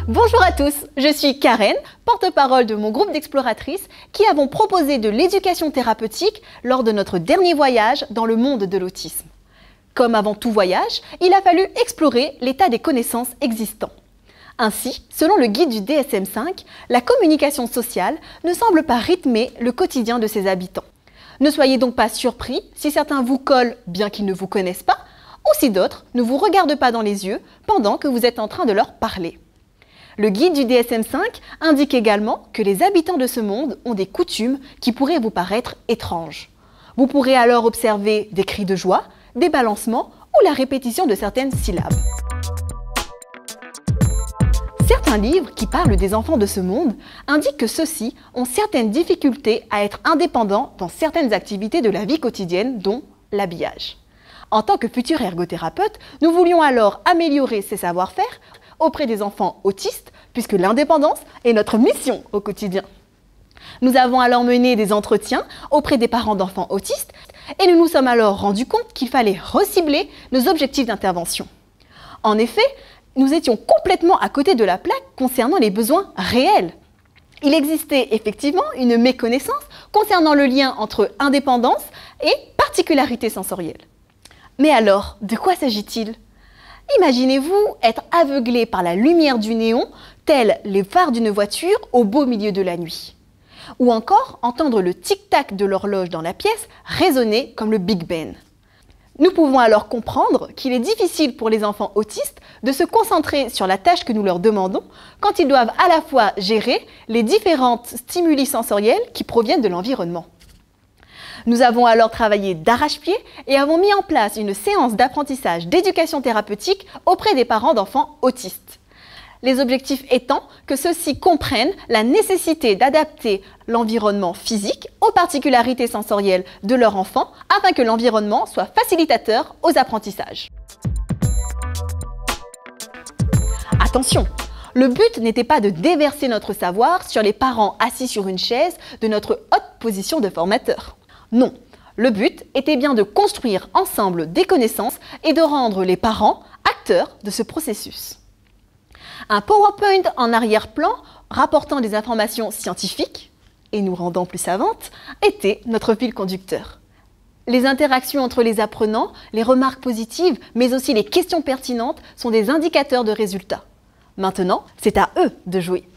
Bonjour à tous, je suis Karen, porte-parole de mon groupe d'exploratrices qui avons proposé de l'éducation thérapeutique lors de notre dernier voyage dans le monde de l'autisme. Comme avant tout voyage, il a fallu explorer l'état des connaissances existants. Ainsi, selon le guide du DSM-5, la communication sociale ne semble pas rythmer le quotidien de ses habitants. Ne soyez donc pas surpris si certains vous collent bien qu'ils ne vous connaissent pas, ou si d'autres ne vous regardent pas dans les yeux pendant que vous êtes en train de leur parler. Le guide du DSM-5 indique également que les habitants de ce monde ont des coutumes qui pourraient vous paraître étranges. Vous pourrez alors observer des cris de joie, des balancements ou la répétition de certaines syllabes. Certains livres qui parlent des enfants de ce monde indiquent que ceux-ci ont certaines difficultés à être indépendants dans certaines activités de la vie quotidienne, dont l'habillage. En tant que futur ergothérapeute, nous voulions alors améliorer ces savoir-faire auprès des enfants autistes, puisque l'indépendance est notre mission au quotidien. Nous avons alors mené des entretiens auprès des parents d'enfants autistes et nous nous sommes alors rendus compte qu'il fallait recibler nos objectifs d'intervention. En effet, nous étions complètement à côté de la plaque concernant les besoins réels. Il existait effectivement une méconnaissance concernant le lien entre indépendance et particularité sensorielle. Mais alors, de quoi s'agit-il ? Imaginez-vous être aveuglé par la lumière du néon, tels les phares d'une voiture au beau milieu de la nuit. Ou encore entendre le tic-tac de l'horloge dans la pièce résonner comme le Big Ben. Nous pouvons alors comprendre qu'il est difficile pour les enfants autistes de se concentrer sur la tâche que nous leur demandons quand ils doivent à la fois gérer les différentes stimuli sensoriels qui proviennent de l'environnement. Nous avons alors travaillé d'arrache-pied et avons mis en place une séance d'apprentissage d'éducation thérapeutique auprès des parents d'enfants autistes. Les objectifs étant que ceux-ci comprennent la nécessité d'adapter l'environnement physique aux particularités sensorielles de leur enfant afin que l'environnement soit facilitateur aux apprentissages. Attention! Le but n'était pas de déverser notre savoir sur les parents assis sur une chaise de notre haute position de formateur. Non, le but était bien de construire ensemble des connaissances et de rendre les parents acteurs de ce processus. Un PowerPoint en arrière-plan rapportant des informations scientifiques et nous rendant plus savantes était notre fil conducteur. Les interactions entre les apprenants, les remarques positives, mais aussi les questions pertinentes sont des indicateurs de résultats. Maintenant, c'est à eux de jouer.